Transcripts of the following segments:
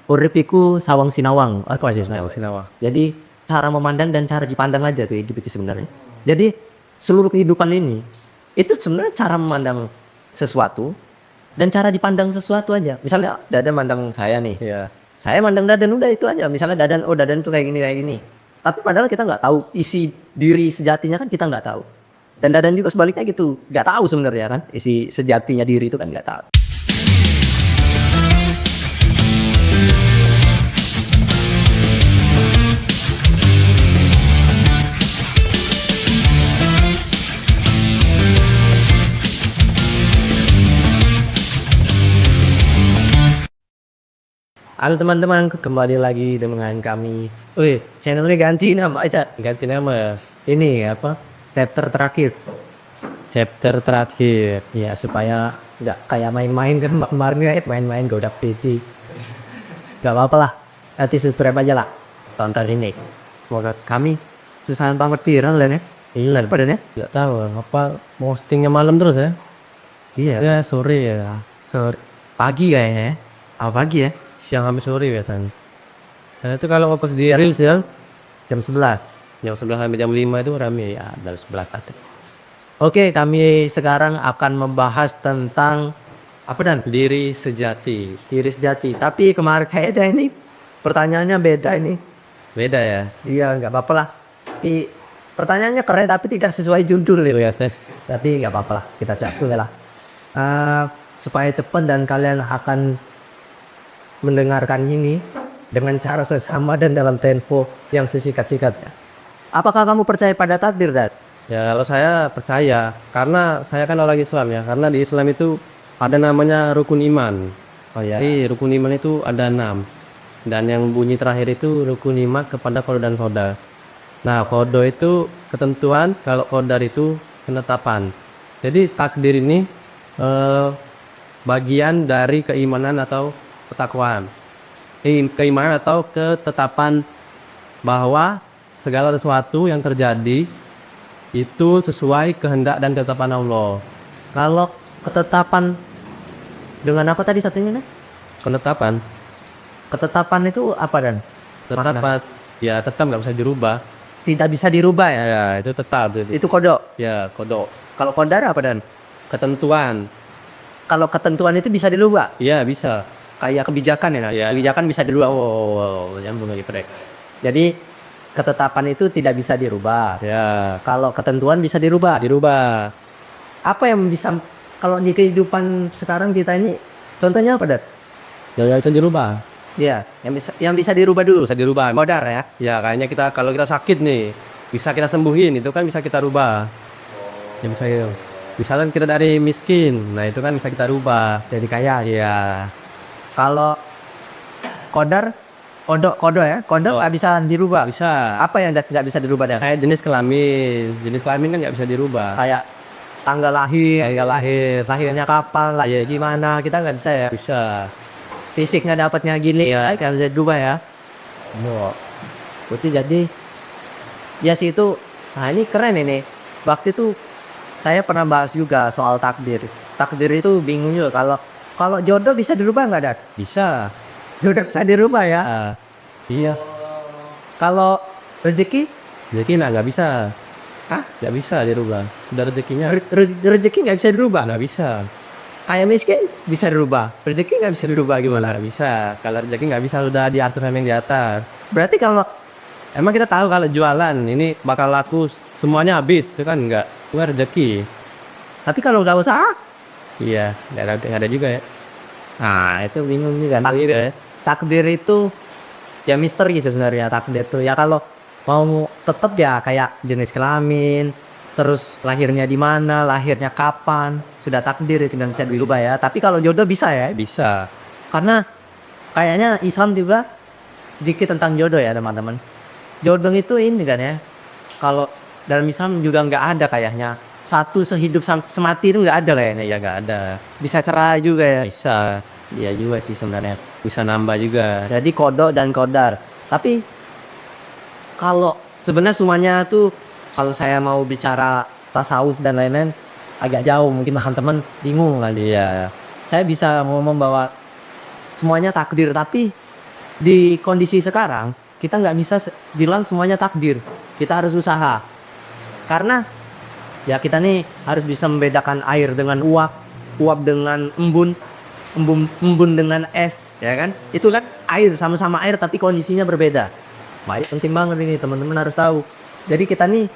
urip iku sawang sinawang. Apa sih Nah, sinawang? Sinawa. Jadi cara memandang dan cara dipandang aja tuh hidup itu sebenarnya. Jadi seluruh kehidupan ini itu sebenarnya cara memandang sesuatu dan cara dipandang sesuatu aja. Misalnya Dadan mandang saya nih. Iya. Saya mandang Dadan udah itu aja. Misalnya Dadan, oh Dadan tuh kayak gini kayak gini. Tapi padahal kita nggak tahu isi diri sejatinya kan kita nggak tahu. Dan Dadan juga sebaliknya gitu, nggak tahu sebenarnya kan isi sejatinya diri itu kan nggak tahu. Halo teman-teman, kembali lagi dengan kami. Wih, channelnya ganti nama aja. Ganti nama. Ini apa? Chapter terakhir. Chapter terakhir. Ya supaya nggak kayak main-main kan kemarin ya main-main gak udah PT. Gak apa-apa lah. Nanti subscribe aja lah. Tonton ini. Semoga kami susahan banget viral ya. Iya. Apa dan ya? Nggak tahu apa postingnya malam terus ya. Iya. Ya sore ya. Sore, pagi kayaknya ya. Ah, pagi ya. Siang sampai sore biasanya. Nah, itu kalau fokus di reels ya. Jam 11. Jam 11 sampai jam 5 itu rame ya. Dari sebelah kata. Oke, kami sekarang akan membahas tentang apa dan? Diri sejati. Diri sejati. Tapi kemarin kayaknya ini pertanyaannya beda ini. Beda ya. Iya, nggak apa-apa lah. Tapi pertanyaannya keren tapi tidak sesuai judul Itu ya. ya, Seth. Tapi nggak apa-apa lah, kita cakul lah. Supaya cepat dan kalian akan mendengarkan ini dengan cara seksama dan dalam tempo yang sesikat-sikatnya. Apakah kamu percaya pada takdir, Dad? Ya kalau saya percaya. Karena saya kan orang Islam ya. Karena di Islam itu ada namanya rukun iman. Oh ya. Jadi rukun iman itu ada 6. Dan yang bunyi terakhir itu rukun iman kepada qada dan qadar. Nah, qada itu ketentuan, kalau qadar itu penetapan. Jadi takdir ini bagian dari keimanan atau ketakwaan. Keimanan atau ketetapan bahwa segala sesuatu yang terjadi itu sesuai kehendak dan ketetapan Allah. Kalau ketetapan dengan apa tadi satunya? Nih? Ketetapan, Ketetapan itu apa dan? ketetapan ya tetap nggak bisa dirubah. Tidak bisa dirubah ya. Ya itu tetap. Itu kodok. Ya kodok. Kalau kodar apa dan? Ketentuan. Kalau ketentuan itu bisa dirubah. Ya bisa. Kayak kebijakan ya. Iya. Kebijakan bisa dirubah. Wow, nyambung lagi Prek. Jadi ketetapan itu tidak bisa dirubah. Ya Kalau ketentuan bisa dirubah. dirubah. Apa yang bisa kalau di kehidupan sekarang kita ini contohnya apa, Dad? Ya itu dirubah. Ya, yang bisa dirubah dulu. Bisa dirubah. Kodar ya. Ya kayaknya kita kalau kita sakit nih bisa kita sembuhin, itu kan bisa kita rubah. Ya bisa gitu. Misalnya kita dari miskin, nah itu kan bisa kita rubah. Jadi kaya. Ya Kalau kodar, kodo ya. Kodo nggak bisa dirubah. bisa. Apa yang nggak bisa dirubah, Dad? Kayak jenis kelamin kan nggak bisa dirubah. Kayak tanggal lahir, Kayak lahir lahirnya kapan, lahir gimana, kita nggak bisa ya. bisa. Fisiknya dapatnya gini ya, nggak bisa dirubah ya. Oh. Berarti jadi ya sih itu. Nah ini keren ini. Waktu itu saya pernah bahas juga soal takdir. Takdir itu bingung juga kalau jodoh bisa dirubah nggak, Dad? Bisa. Jodoh bisa dirubah ya. Ah, iya. Kalau rezeki, Rezeki nggak bisa. Hah? Nggak bisa dirubah. Udah rezekinya rezeki nggak bisa dirubah. nggak bisa. Kayak miskin bisa dirubah. Rezeki nggak bisa dirubah gimana? Nggak bisa. Kalau rezeki nggak bisa udah diatur sama yang di atas. Berarti kalau Emang kita tahu kalau jualan ini bakal laku semuanya habis, itu kan enggak. Itu kan rezeki. tapi kalau nggak usaha, Iya, nggak ada juga ya. nah itu bingung juga. Takdir ya. Takdir itu ya misteri sebenarnya takdir itu ya kalau mau tetap ya kayak jenis kelamin, terus lahirnya di mana, lahirnya kapan, sudah takdir itu nggak bisa dirubah ya. Tapi kalau jodoh bisa ya, Bisa. karena kayaknya Islam juga sedikit tentang jodoh ya teman-teman. Jodoh itu ini kan ya, kalau dalam Islam juga nggak ada kayaknya satu sehidup semati itu nggak ada kayaknya ya. Ya nggak ada. Bisa cerai juga ya. Bisa. Iya juga sih sebenarnya. Bisa nambah juga. Jadi kodok dan kodar. Tapi kalau sebenarnya semuanya tuh kalau saya mau bicara tasawuf dan lain-lain agak jauh, mungkin teman-teman bingung kali. Iya. Saya bisa ngomong bahwa semuanya takdir, tapi di kondisi sekarang kita nggak bisa bilang semuanya takdir. Kita harus usaha. Karena ya kita nih harus bisa membedakan air dengan uap, uap dengan embun, embun dengan es, ya kan? Itu kan air, sama-sama air tapi kondisinya berbeda. Wah, ini penting banget ini, teman-teman harus tahu. Jadi kita nih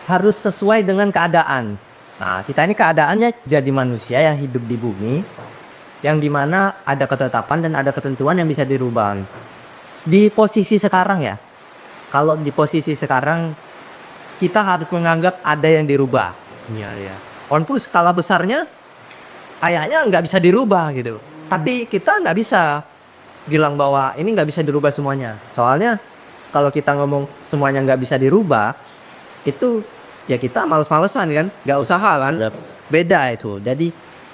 harus sesuai dengan keadaan. Nah, kita ini keadaannya jadi manusia yang hidup di bumi, yang dimana ada ketetapan dan ada ketentuan yang bisa dirubah. Di posisi sekarang ya, kalau di posisi sekarang kita harus menganggap ada yang dirubah. Iya, ya. Walaupun skala besarnya kayaknya nggak bisa dirubah gitu. Tapi kita nggak bisa bilang bahwa ini nggak bisa dirubah semuanya. Soalnya kalau kita ngomong semuanya nggak bisa dirubah, itu ya kita males-malesan kan, nggak usaha kan. Beda itu.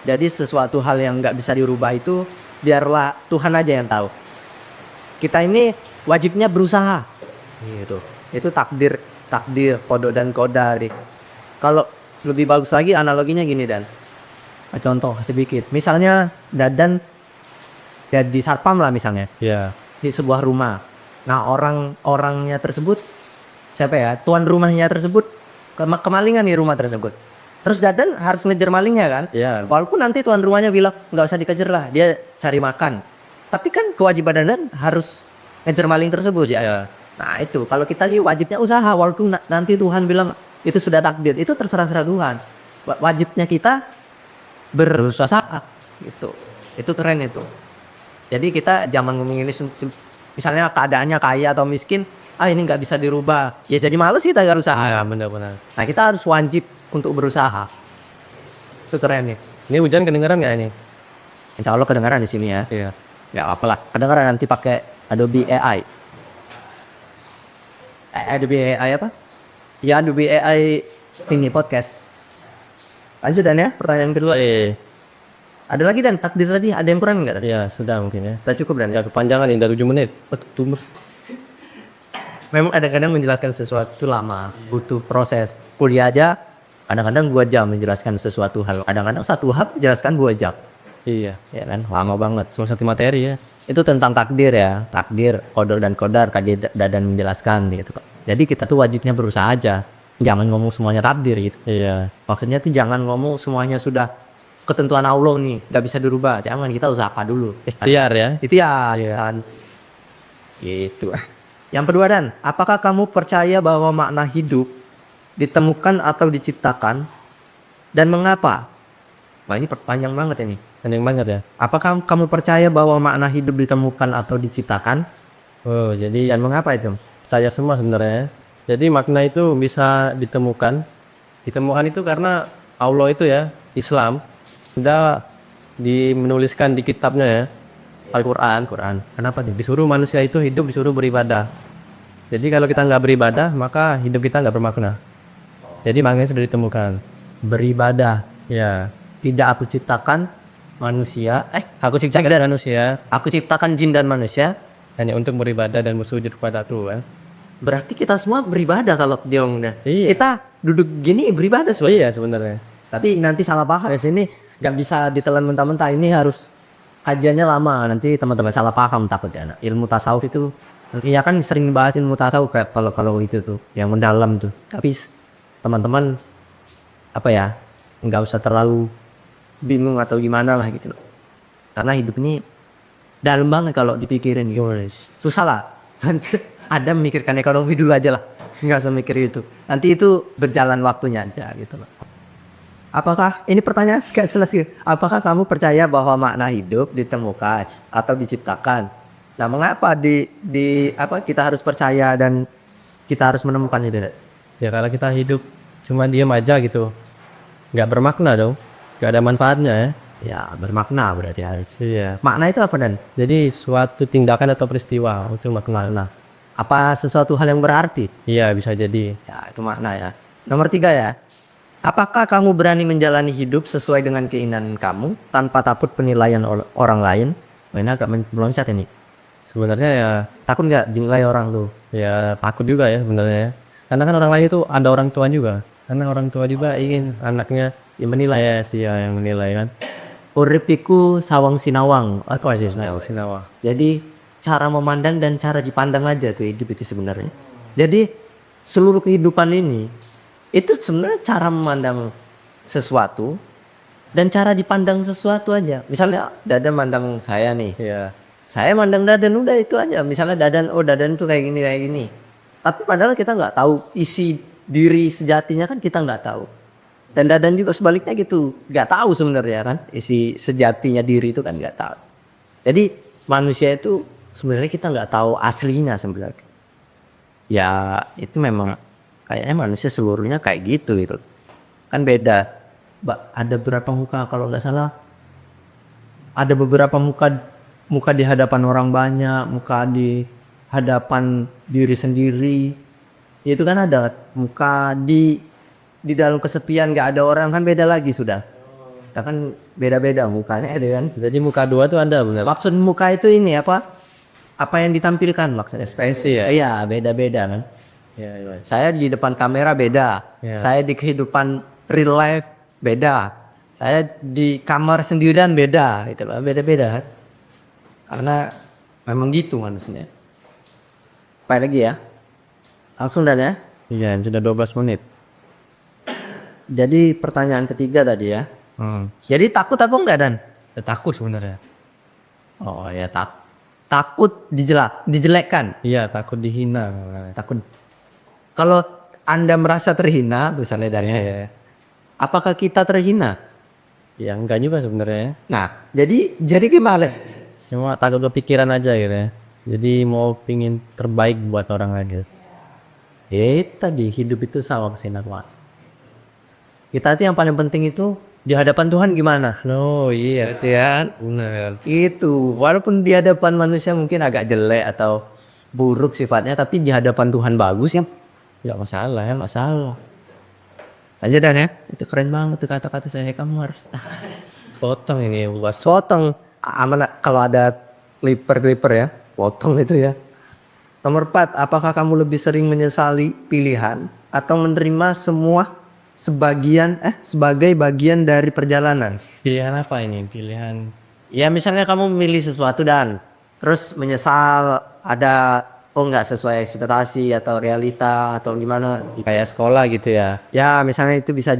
Jadi sesuatu hal yang nggak bisa dirubah itu biarlah Tuhan aja yang tahu. Kita ini wajibnya berusaha. Gitu. Itu takdir kodok dan kodar. Kalau lebih bagus lagi analoginya gini Dan. Contoh sedikit. Misalnya Dadan di Sarpam lah misalnya. Iya. Di sebuah rumah. Nah, orangnya tersebut siapa ya? Tuan rumahnya tersebut kemalingan di rumah tersebut. Terus Dadan harus ngejar malingnya kan? Iya. Walaupun nanti tuan rumahnya bilang nggak usah dikejar lah, dia cari makan. Tapi kan kewajiban Dadan harus ngejar maling tersebut ya. Iya. Nah itu kalau kita sih wajibnya usaha, walaupun nanti Tuhan bilang itu sudah takdir, itu terserah Tuhan. Wajibnya kita berusaha gitu. Itu keren itu. Jadi kita jangan ngomongin ini misalnya keadaannya kaya atau miskin, ini nggak bisa dirubah. Ya jadi males kita nggak usaha. Ya, benar-benar. Nah kita harus wajib untuk berusaha. Itu keren nih. Ini hujan kedengeran nggak ini? Insya Allah kedengaran di sini ya. Iya. Ya apalah. Kedengaran nanti pakai Adobe AI. Adobe AI apa? Ya Adobe AI ini podcast. Lanjut Dan ya, pertanyaan kedua. Ada lagi Dan, takdir tadi ada yang kurang nggak? Ya, sudah mungkin ya. Kita cukup Dan Ya, kepanjangan ini udah 7 menit. Betul. Memang kadang-kadang menjelaskan sesuatu lama, butuh proses. Kuliah aja kadang-kadang 2 jam menjelaskan sesuatu hal. Kadang-kadang 1 hal menjelaskan 2 jam. Iya. Ya kan, lama banget. Semua satu materi ya. Itu tentang takdir ya, takdir, kodok dan kodar, kaji Dadan menjelaskan gitu. Jadi kita tuh wajibnya berusaha aja, jangan ngomong semuanya takdir gitu. Iya. Maksudnya tuh jangan ngomong semuanya sudah ketentuan Allah nih, nggak bisa dirubah. Jangan, kita usaha dulu. Ikhtiar ya. Itu ya, kan. Gitu. Yang kedua Dan, apakah kamu percaya bahwa makna hidup ditemukan atau diciptakan dan mengapa? Wah ini panjang banget ini. Panjang banget ya. Apakah kamu percaya bahwa makna hidup ditemukan atau diciptakan? Oh, jadi Dan mengapa itu? saya semua sebenarnya. Jadi makna itu bisa ditemukan. Ditemukan itu karena Allah itu ya, Islam sudah menuliskan di kitabnya ya, Al-Quran. Kenapa nih? Disuruh manusia itu hidup, disuruh beribadah. Jadi kalau kita nggak beribadah, maka hidup kita nggak bermakna. Jadi maknanya sudah ditemukan. Beribadah. Ya. Tidak aku ciptakan manusia. Aku ciptakan manusia Aku ciptakan jin dan manusia. hanya untuk beribadah dan bersujud kepada Tuhan. Berarti kita semua beribadah kalau dia ngomongnya. Iya. Kita duduk gini beribadah Oh sebenarnya. iya sebenarnya. Tapi nanti salah paham. Di sini nggak bisa ditelan mentah-mentah. Ini harus kajiannya lama. Nanti teman-teman salah paham takutnya. Ilmu tasawuf itu, iya kan sering bahas ilmu tasawuf kayak kalau itu tuh yang mendalam tuh. Tapi teman-teman apa ya, nggak usah terlalu bingung atau gimana lah gitu loh. Karena hidup ini dalam banget kalau dipikirin gitu. Susah lah. Ada memikirkan ekonomi dulu aja lah. Nggak usah mikir itu. Nanti itu berjalan waktunya aja gitu loh. Apakah ini pertanyaan sekali selesai? Apakah kamu percaya bahwa makna hidup ditemukan atau diciptakan? Nah, mengapa apa kita harus percaya dan kita harus menemukan itu? Ya kalau kita hidup cuma diam aja gitu, nggak bermakna dong, nggak ada manfaatnya ya. Ya, bermakna berarti harus. Iya. Makna itu apa Dan? Jadi suatu tindakan atau peristiwa itu makna. Nah, apa sesuatu hal yang berarti? Iya bisa jadi. Ya, itu makna ya. Nomor 3 ya. Apakah kamu berani menjalani hidup sesuai dengan keinginan kamu tanpa takut penilaian orang lain? Ini agak meloncat ini. Sebenarnya ya Takut nggak dinilai orang tuh? ya takut juga ya sebenarnya. Karena kan orang lain itu ada orang tua juga. Karena orang tua juga ingin anaknya Yang menilai. yang menilai kan. Uripiku sawang sinawang. Apa sih? Sinawa. Jadi cara memandang dan cara dipandang aja tuh hidup itu sebenarnya. Jadi seluruh kehidupan ini itu sebenarnya cara memandang sesuatu dan cara dipandang sesuatu aja. Misalnya Dadan mandang saya nih. Iya. Saya mandang Dadan udah itu aja. Misalnya Dadan, oh Dadan tuh kayak gini. Tapi padahal kita nggak tahu isi diri sejatinya kan kita nggak tahu. Dan Dadan juga sebaliknya gitu, nggak tahu sebenarnya kan isi sejatinya diri itu kan nggak tahu. Jadi manusia itu sebenarnya kita nggak tahu aslinya sebenarnya. Ya itu memang kayaknya manusia seluruhnya kayak gitu gitu. Kan beda. Ada berapa muka kalau nggak salah? Ada beberapa muka di hadapan orang banyak, muka di hadapan diri sendiri. Itu kan ada muka di dalam kesepian nggak ada orang kan beda lagi sudah. Kita kan beda-beda mukanya ada kan. Jadi muka dua tuh ada benar. Maksud muka itu ini apa? Apa yang ditampilkan maksudnya? Ekspresi ya. Iya beda-beda kan. Iya, iya. Saya di depan kamera beda. Ya. Saya di kehidupan real life beda. Saya di kamar sendirian beda. Itu loh beda-beda kan. Karena memang gitu manusia. Apa lagi ya? Langsung dan ya. Iya, sudah 12 menit. Jadi pertanyaan ketiga tadi ya. Jadi takut aku enggak Dan? Takut sebenarnya. Oh ya takut dijelekkan. Iya, takut dihina. Takut. Kalau Anda merasa terhina misalnya dari ya. Apakah kita terhina? Ya enggak juga sebenarnya. Nah, jadi gimana? Cuma takut kepikiran aja gitu ya. Jadi mau pingin terbaik buat orang lain. Tadi hidup itu sama kesini Pak. Kita tuh yang paling penting itu di hadapan Tuhan gimana? Oh iya, Gitu ya. benar. Itu walaupun di hadapan manusia mungkin agak jelek atau buruk sifatnya, tapi di hadapan Tuhan bagus ya. Enggak masalah ya. Masalah. Aja Dan ya. Itu keren banget tuh kata-kata saya kamu harus Potong ini buat potong. Aman kalau ada clipper ya, potong itu ya. Nomor 4, apakah kamu lebih sering menyesali pilihan atau menerima semua sebagai bagian dari perjalanan? pilihan apa ini? Pilihan Ya misalnya kamu memilih sesuatu dan terus menyesal ada nggak sesuai ekspektasi atau realita atau gimana? kayak sekolah gitu ya. Ya misalnya itu bisa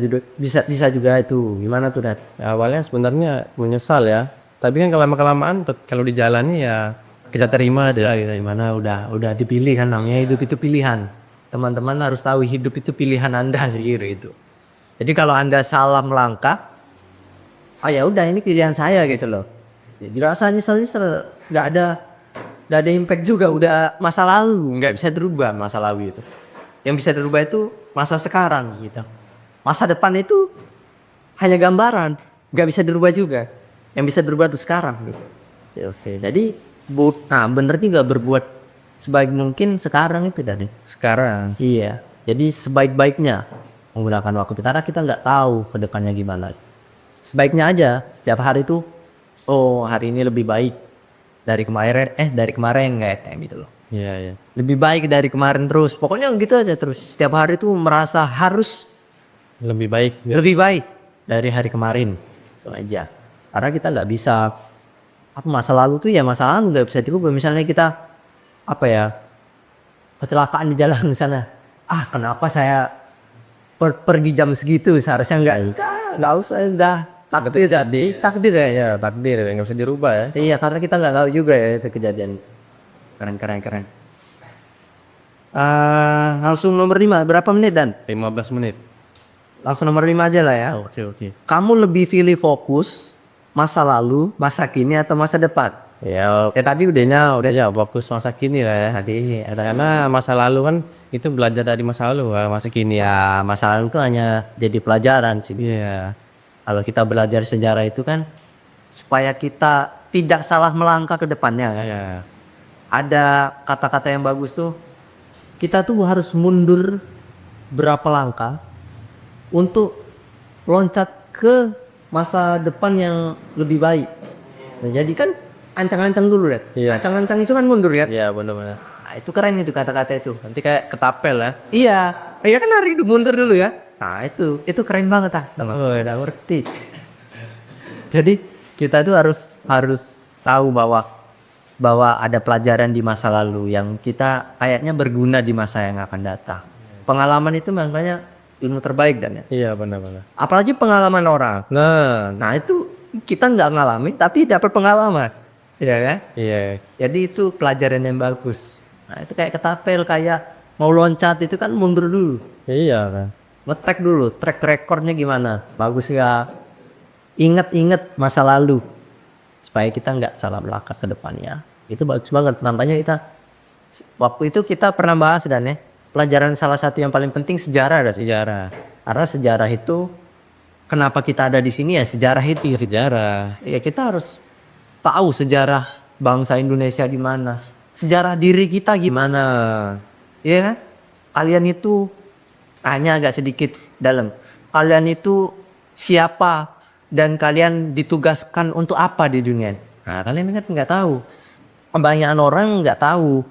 juga itu gimana tuh Dan? Ya, awalnya sebenarnya menyesal ya. Tapi kan kalau lama-kelamaan kalau dijalani ya kita terima deh. Gimana udah dipilih kan namanya hidup itu pilihan. Teman-teman harus tahu hidup itu pilihan Anda sendiri itu. Jadi kalau Anda salah melangkah, ya udah ini pilihan saya gitu loh. Jadi rasa nyesel nggak ada impact juga, udah masa lalu, nggak bisa dirubah masa lalu itu. Yang bisa dirubah itu masa sekarang gitu. Masa depan itu hanya gambaran, nggak bisa dirubah juga. Yang bisa dirubah itu sekarang gitu. Ya, oke. Jadi bener juga berbuat sebaik mungkin sekarang itu dari Sekarang iya. Jadi sebaik-baiknya menggunakan waktu itu karena kita nggak tahu ke depannya gimana. Sebaiknya aja setiap hari itu hari ini lebih baik dari kemarin kayak gitu loh. iya ya. Lebih baik dari kemarin terus. Pokoknya gitu aja terus. Setiap hari itu merasa harus Lebih baik. lebih baik dari hari kemarin. Itu aja. Karena kita nggak bisa masa lalu tuh ya masa lalu nggak bisa dirubah. Misalnya kita kecelakaan di jalan misalnya. Kenapa saya pergi jam segitu seharusnya nggak usah dah. Takdir jadi. Takdir ya, takdir nggak bisa dirubah ya. Iya karena kita nggak tahu juga ya itu kejadian. Keren. Langsung nomor 5 berapa menit Dan? 15 menit. Langsung nomor 5 aja lah ya. Oke. Kamu lebih pilih fokus masa lalu, masa kini atau masa depan? Ya tadi udah fokus masa kini lah ya. Tadi karena masa lalu kan itu belajar dari masa lalu, masa kini ya. Ya masa lalu itu hanya jadi pelajaran sih. Iya. Kalau kita belajar sejarah itu kan supaya kita tidak salah melangkah ke depannya kan. Ya. Ada kata-kata yang bagus tuh. Kita tuh harus mundur berapa langkah untuk loncat ke masa depan yang lebih baik. Nah, jadi kan ancang-ancang dulu deh. Iya. Ancang-ancang itu kan mundur ya. Iya benar-benar. Nah, itu keren itu kata-kata itu. Nanti kayak ketapel ya. Iya kan hari mundur dulu ya. Nah itu keren banget udah ngerti. Jadi kita tuh harus tahu bahwa bahwa ada pelajaran di masa lalu yang kita kayaknya berguna di masa yang akan datang. Pengalaman itu makanya ilmu terbaik dan ya. Iya benar-benar. Apalagi pengalaman orang. Nah itu kita nggak ngalamin tapi dapat pengalaman, ya kan? Iya. Jadi itu pelajaran yang bagus. Nah itu kayak ketapel, kayak mau loncat itu kan mundur dulu, Iya kan. nge-track dulu, track recordnya gimana, bagus nggak? Ingat-ingat masa lalu supaya kita nggak salah melangkah ke depannya. Itu bagus banget. Nampaknya kita waktu itu kita pernah bahas dan ya pelajaran salah satu yang paling penting sejarah ada sejarah. Karena sejarah itu kenapa kita ada di sini ya sejarah itu ya sejarah. Ya kita harus tahu sejarah bangsa Indonesia di mana, sejarah diri kita gimana, ya kan? Kalian itu hanya agak sedikit dalam. Kalian itu siapa dan kalian ditugaskan untuk apa di dunia? Nah kalian kan nggak tahu. Kebanyakan orang nggak tahu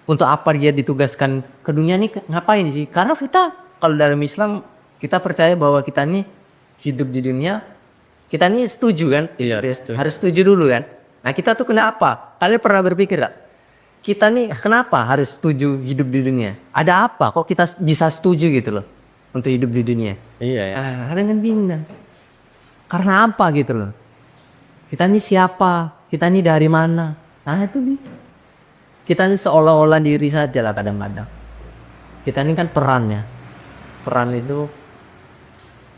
untuk apa dia ditugaskan ke dunia ini ngapain sih? Karena kita kalau dalam Islam kita percaya bahwa kita ini hidup di dunia, kita ini setuju kan? Iya, setuju. Harus setuju dulu kan? Nah kita tuh kenapa? Kalian pernah berpikir gak? Kita nih kenapa harus setuju hidup di dunia? Ada apa kok kita bisa setuju gitu loh untuk hidup di dunia? Iya ya. Kalian kan bingung kan? Karena apa gitu loh? Kita ini siapa? Kita ini dari mana? Nah itu nih. Kita ini seolah-olah diri saja lah kadang-kadang. Kita ini kan perannya. Peran itu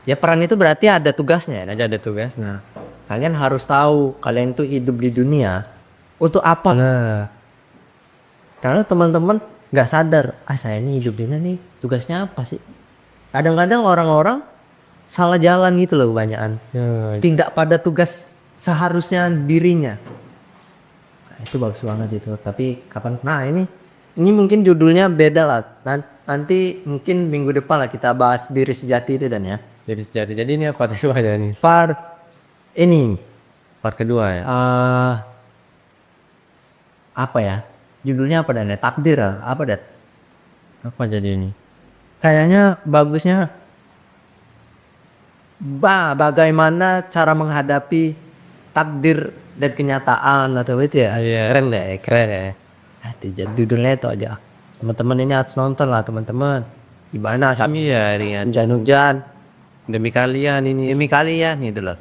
ya peran itu berarti ada tugasnya. Ada tugas. Nah. Kalian harus tahu kalian tuh hidup di dunia untuk apa. Nah. Karena teman-teman nggak sadar, saya ini hidup di dunia nih tugasnya apa sih? Kadang-kadang orang-orang salah jalan gitu loh kebanyakan. Ya, Tidak pada tugas seharusnya dirinya. Nah, itu bagus banget itu. Tapi kapan? Nah ini mungkin judulnya beda lah. Nanti mungkin minggu depan lah kita bahas diri sejati itu dan ya. jadi sejati. Jadi ini apa kedua ya nih? Ini Part kedua ya. apa ya? Judulnya apa dan? Takdir apa dat? Apa jadi ini? Kayaknya bagusnya bagaimana cara menghadapi takdir dan kenyataan atau itu ya. Keren deh, keren ya. Judulnya itu aja. Teman-teman ini harus nonton lah teman-teman. Gimana kami ya dengan hujan-hujan Demi kalian ini. demi kalian gitu loh.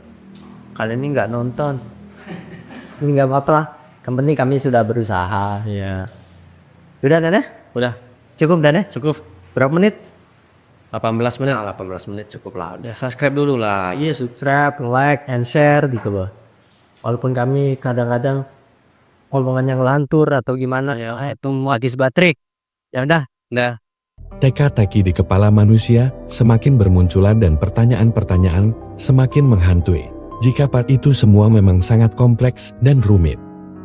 Kalian ini nggak nonton, ini nggak apa-apa lah. Yang penting kami sudah berusaha. Iya. Udah dan ya? Udah. Cukup dan ya? Cukup. Berapa menit? 18 menit. 18 menit cukup lah. Udah subscribe dulu lah. Iya, subscribe, like, and share gitu loh. Walaupun kami kadang-kadang omongan yang lantur atau gimana ya, itu mau habis baterai. Ya udah. Udah. Teka-teki di kepala manusia semakin bermunculan dan pertanyaan-pertanyaan semakin menghantui. Jika part itu semua memang sangat kompleks dan rumit.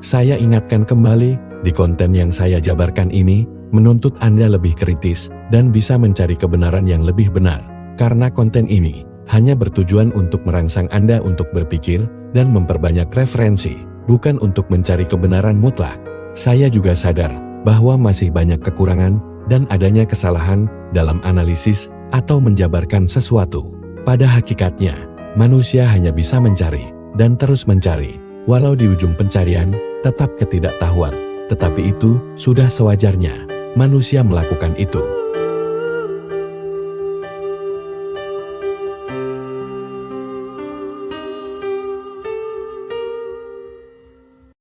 Saya ingatkan kembali, di konten yang saya jabarkan ini, menuntut Anda lebih kritis dan bisa mencari kebenaran yang lebih benar. Karena konten ini hanya bertujuan untuk merangsang Anda untuk berpikir dan memperbanyak referensi, bukan untuk mencari kebenaran mutlak. Saya juga sadar bahwa masih banyak kekurangan dan adanya kesalahan dalam analisis atau menjabarkan sesuatu. Pada hakikatnya, manusia hanya bisa mencari dan terus mencari, walau di ujung pencarian tetap ketidaktahuan. Tetapi itu sudah sewajarnya manusia melakukan itu.